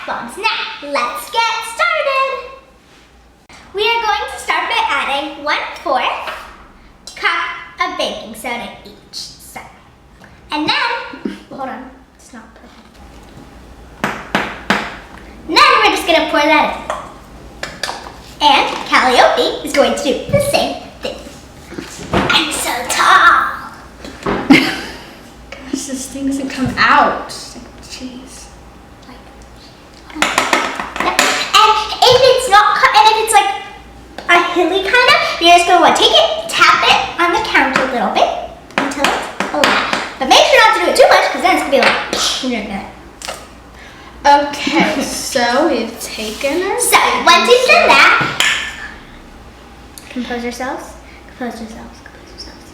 bath bombs. Now, let's get started. We are going to start by adding 1/4 cup of baking soda each. So, and then, hold on, it's not perfect. Then we're just gonna pour that in. And Kalliopi is going to do the same thing. I'm so tall. Gosh, this thing doesn't come out. Jeez. And if it's not, and if it's like a hilly kind of, you're just gonna take it, tap it on the counter a little bit until it's flat. But make sure not to do it too much, because then it's gonna be like, you're gonna. Okay, so we've taken our. So once you've done that, compose yourselves. Compose yourselves. Compose yourselves.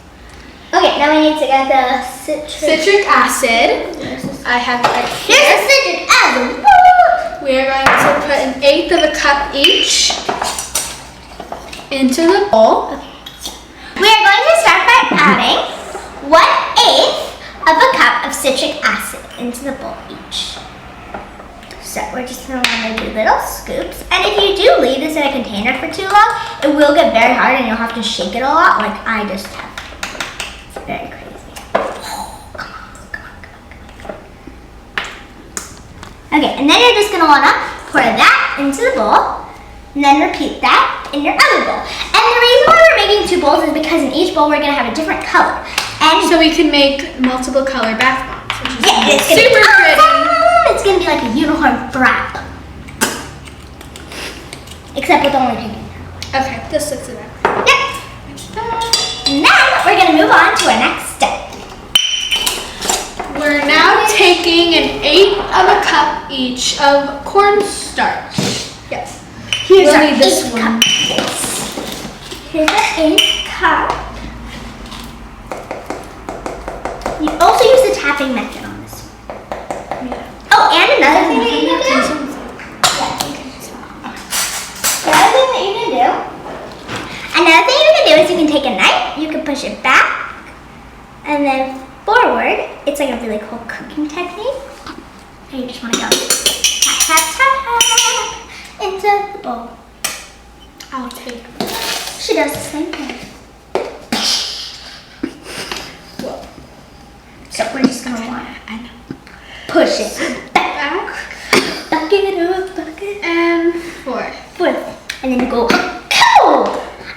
Okay, now we need to get the citric acid. I have it right here. Here's the citric acid. Woo! We are going to put 1/8 of a cup each into the bowl. Okay. We are going to start by adding 1/8 of a cup of citric acid into the bowl each. So we're just going to want to do little scoops. And if you do leave this in a container for too long, it will get very hard and you'll have to shake it a lot like I just have. It's very crazy. Oh, come on. Okay, and then you're just going to want to pour that into the bowl and then repeat that in your other bowl. And the reason why we're making 2 bowls is because in each bowl we're going to have a different color. And so we can make multiple color bath bombs, which is yeah, it's super pretty. It's going to be like a unicorn frap. Except with only pink. Okay, this looks it up. Yep. Now we're going to move on to our next step. We're now taking 1/8 of a cup each of cornstarch. Yes. Here's we'll our need this 8th one. cup. Here's our 8th cup. You also use the tapping method on this one. Yeah. Oh, and another thing that you can do. Another thing you can do is you can take a knife, you can push it back, and then forward. It's like a really cool cooking technique. And you just want to go tap, tap, tap into the bowl. I'll take. She does the same thing. Whoa. So we're just gonna want to push it back, bucket up, bucket, And forth. and then you go, go!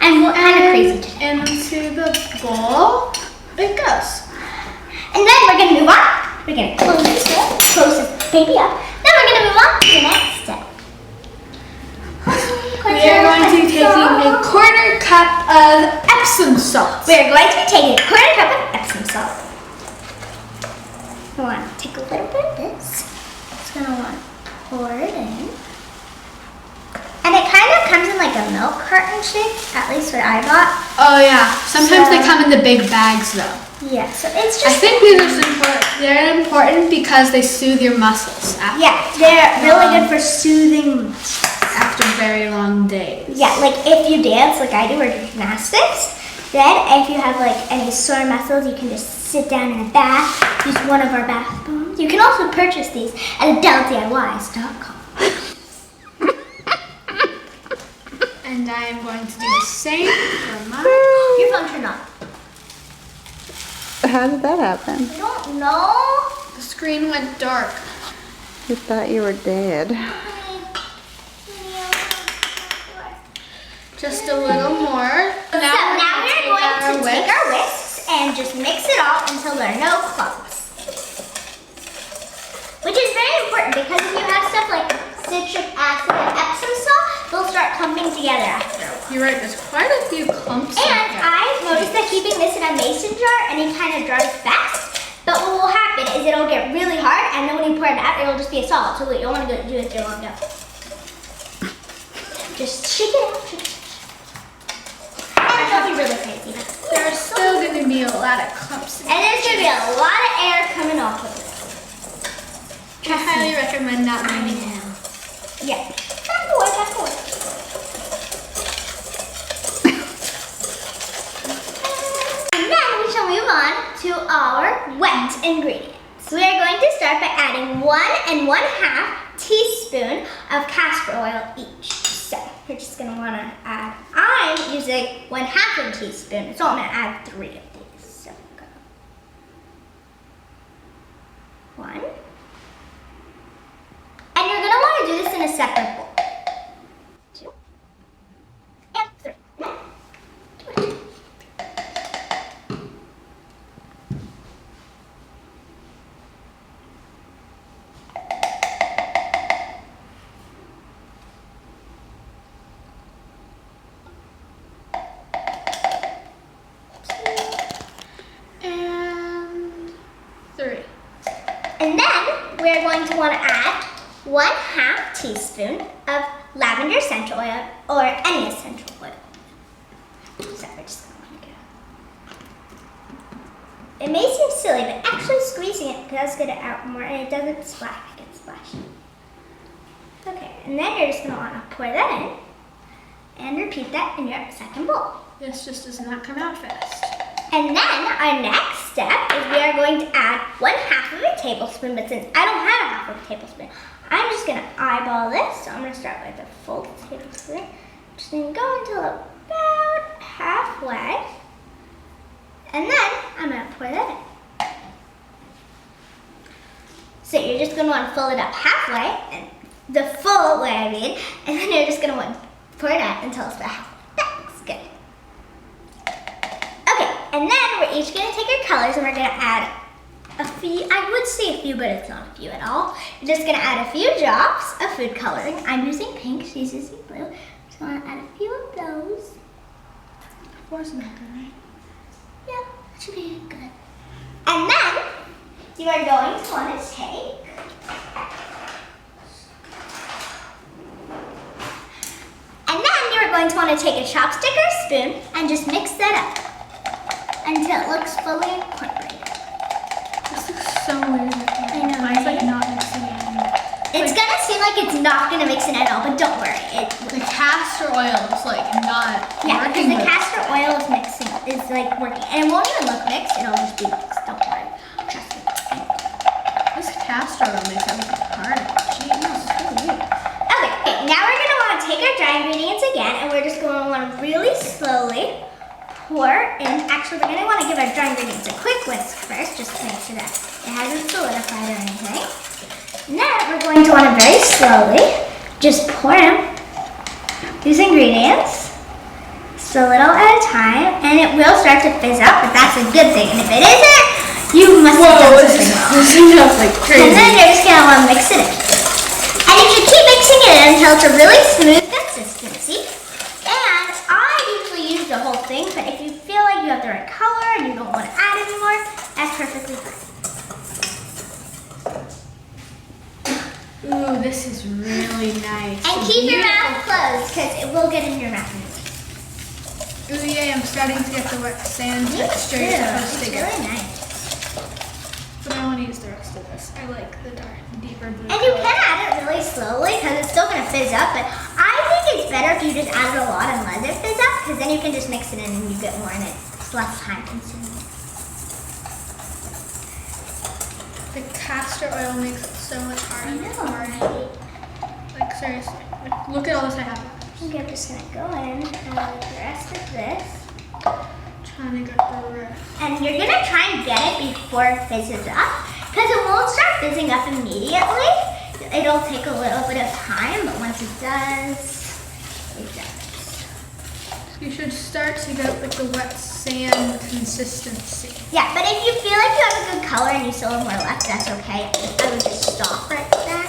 And what kind of crazy to do. Into the bowl it goes. And then we're gonna move on. We're gonna close this baby up. Then we're gonna move on to the next step. We are going to be taking a 1/4 cup of Epsom salt. We are going to be taking a 1/4 cup of Epsom salt. We want to take a little bit of this. Just gonna want to pour it in. And it kind of comes in like a milk carton shape, at least what I bought. Oh yeah, sometimes they come in the big bags though. Yeah, so it's just. I think these are important. They're important because they soothe your muscles. Yeah, they're really good for soothing. After very long days. Yeah, like if you dance like I do or do gymnastics, then if you have like any sore muscles, you can just sit down in a bath, use one of our bath bombs. You can also purchase these at AdeleDIYs.com. And I am going to do the same for mine. Your phone turned on. How did that happen? I don't know. The screen went dark. I thought you were dead. Just a little more. So now we're going to take our whisks and just mix it all until there are no clumps. Which is very important because if you have stuff like citric acid and Epsom salt, they'll start clumping together after a while. You're right, there's quite a few clumps. And I've noticed that keeping this in a mason jar, any kind of jar is best. But what will happen is it'll get really hard and then when you pour it out, it'll just be a solid. So what you want to do is you want to go. Just shake it out, shake it out. And it'll be really crazy. There's still going to be a lot of clumps. And there's going to be a lot of air coming off of it. I highly recommend not moving it. Yeah. Back away, back away. And then we shall move on to our wet ingredients. We are going to start by adding 1 1/2 teaspoon of castor oil each. So you're just gonna wanna add, I'm using 1/2 teaspoon, so I'm gonna add 3 of these. So go 1. And you're gonna wanna do this in a separate bowl. 2 and 3. And then we're going to want to add 1/2 teaspoon of lavender essential oil or any essential oil. So we're just going to go. It may seem silly, but actually squeezing it does get it out more and it doesn't splash, get splashy. Okay, and then you're just going to want to pour that in and repeat that in your second bowl. This just does not come out fast. And then our next step is we are going to add 1/2 of a tablespoon, but since I don't have a 1/2 of a tablespoon, I'm just gonna eyeball this. So I'm gonna start with a full tablespoon. Just gonna go until about halfway. And then I'm gonna pour that in. So you're just gonna wanna fill it up halfway, and the full way I mean, and then you're just gonna want to pour it out until it's about halfway. That's good. And then we're each gonna take our colors and we're gonna add a few, I would say a few, but it's not a few at all. You're just gonna add a few drops of food coloring. I'm using pink, she's using blue. So I'm gonna add a few of those. 4's not good, right? Yeah, that should be good. And then you are going to want to take a chopstick or a spoon and just mix that up until it looks fully incorporated. This looks so weird. I know, Mine's like right? not mixing in. It's gonna seem like it's not gonna mix in at all, but don't worry. The castor oil is like not Yeah, because working. the castor oil is mixing, is like working. And it won't even look mixed, it'll just be mixed. Don't worry. Trust me. This castor oil makes everything harder. Gee, no, it's so weird. Okay, now we're gonna want to take our dry ingredients again, and we're just gonna want to really slowly pour in. Actually, we're gonna want to give our dry ingredients a quick whisk first, just to make sure that it hasn't solidified or anything. Now we're going to want to very slowly just pour in these ingredients, just a little at a time, and it will start to fizz up, but that's a good thing. And if it isn't, you must have done something wrong. Like crazy. And then you're just gonna want to mix it in. And you should keep mixing it in until it's a really smooth consistency. And I usually use the whole thing, but if you feel like you have the right color and you don't want to add anymore, that's perfectly fine. Ooh, this is really nice. And So keep your beautiful. mouth closed because it will get in your mouth. Ooh, yay, I'm starting to get the wet sand texture you're supposed to It's get. really nice. But I want to use the rest of this. I like the dark, deeper blue. And you color. can add it really slowly because it's still going to fizz up, but I think it's better if you just add it a lot and let it fizz up because then you can just mix it in and you get more in it. It's less time consuming. The castor oil makes it so much harder. Right? Like seriously. Like, look at all this I have. Okay, I'm just going to go in and add the rest of this. Trying to get the rest. And you're going to try and get it before it fizzes up because it won't start fizzing up immediately. It'll take a little bit of time, but once it does, it does. You should start to get like the wet sand consistency. Yeah, but if you feel like you have a good color and you still have more left, that's okay. I would just stop right then.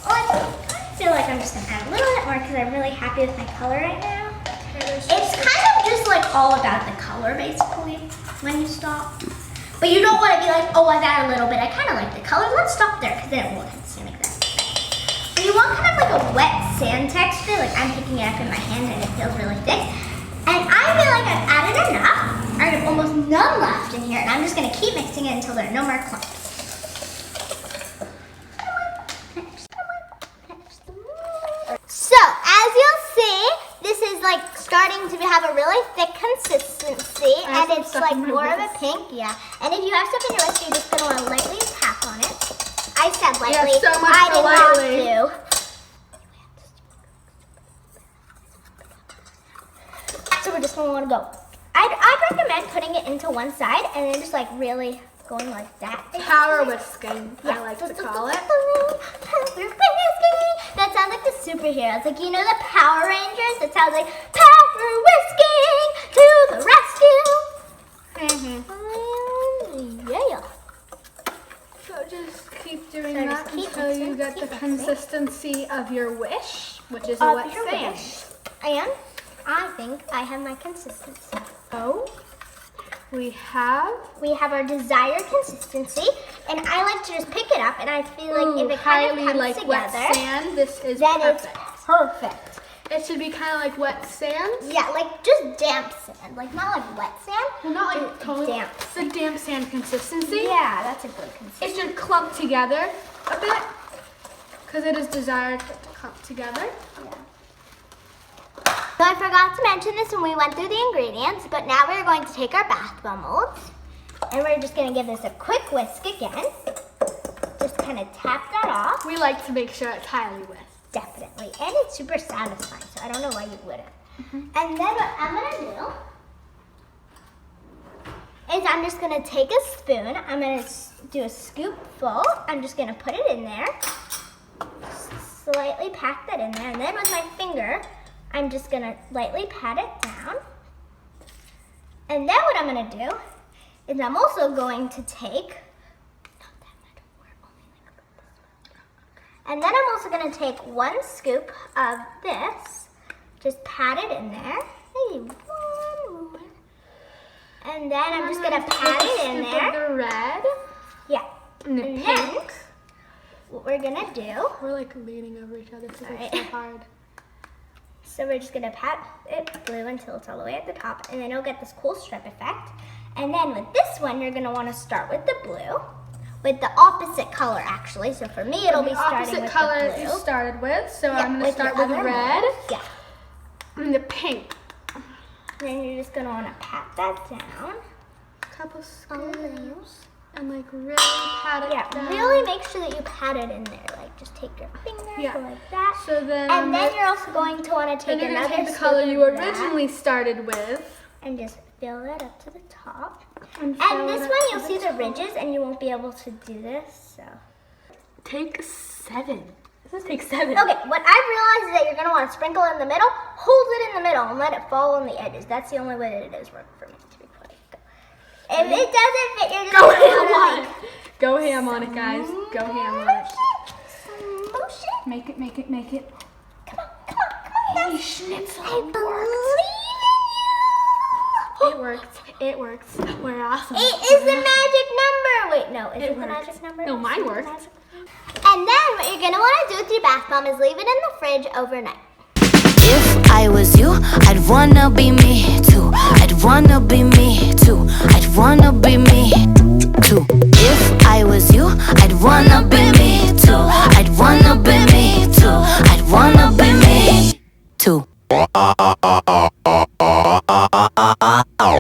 Oh, I feel like I'm just going to add a little bit more because I'm really happy with my color right now. It's kind of just like all about the color basically when you stop. But you don't want to be like, oh, I've added a little bit. I kind of like the color. Let's stop there because then it won't seem like that. So you want kind of like a wet sand texture. Like I'm picking it up in my hand and it feels really thick. And I feel like I've added enough. I have almost none left in here. And I'm just going to keep mixing it until there are no more clumps. So as you'll see, this is like starting to have a really thick consistency, and it's like more of a pink, yeah. And if you have stuff in your whisk, you're just gonna want to lightly tap on it. I I said lightly. Yeah, so much I for did lightly. not do. So we're just gonna want to go. I'd recommend putting it into one side and then just like really going like that. Power whisking, I like to call it. Power whisking. That sounds like the superheroes. Like, you know the Power Rangers? It sounds like power whisking to the rescue. Yeah. So just keep doing So that just keep until you mixing, get keep the mixing. consistency of your wish, which is a Of wet your sand. wish. And I think I have my consistency. So we have We have our desired consistency, and I like to just pick it up, and I feel like if it kind of highly comes like wet together, sand. This is then perfect. it's perfect. It should be kind of like wet sand. Yeah, like just damp sand, like not like wet sand. Well, not like It's totally damp. It's a damp sand consistency. Yeah, that's a good It consistency. should clump together a bit because it is desired for it to clump together. So I forgot to mention this when we went through the ingredients, but now we're going to take our bath bomb molds, and we're just going to give this a quick whisk again. Just kind of tap that off. We like to make sure it's highly whisked. Definitely. And it's super satisfying, so I don't know why you wouldn't. And then what I'm going to do is I'm just going to take a spoon. I'm going to do a scoop full. I'm just going to put it in there. Slightly pack that in there. And then with my finger, I'm just going to lightly pat it down. And then what I'm going to do is I'm also going to take... And then I'm also going to take 1 scoop of this, just pat it in there. Maybe 1 more. And then I'm just going to pat it in there. The red Yeah. and the And pink. then what we're going to do, We're like leaning over each other because Alright. it's so hard. so we're just going to pat it blue until it's all the way at the top, and then it'll get this cool strip effect. And then with this one, you're going to want to start with the blue. With the opposite color, actually. So for me, it'll be The starting opposite with color the you blue. started with. So Yeah, I'm going to with start the with other red one. Yeah. and the pink. Then you're just going to want to pat that down. Couple on the scoops nails. and like really pat it Yeah, down. really make sure that you pat it in there. Like, just take your finger, Yeah. go like that. So then, And then you're also going to want to then take you're gonna another take the scoop color of you that originally started with. and just fill that up to the top. And, And this one, you'll see the ridges, and you won't be able to do this. So. Take 7. This is take 7. Okay, what I realized is that you're going to want to sprinkle in the middle, hold it in the middle, and let it fall on the edges. That's the only way that it does work for me, to be quite frank. If it doesn't fit, you're just Go going to ham on want it. Go ham on it, guys. Go ham on it. Motion. Make it, make it, make it. Come on, come on, come on. Hey, guys. Schnitzel, I it worked. believe in you. It worked. It works. We're awesome. 8 is the magic number. Wait, no, is it the worked. magic number? No, mine Is it the worked. magic number? And then what you're gonna want to do with your bath bomb is leave it in the fridge overnight. If I was you, I'd wanna be me too. I'd wanna be me too. I'd wanna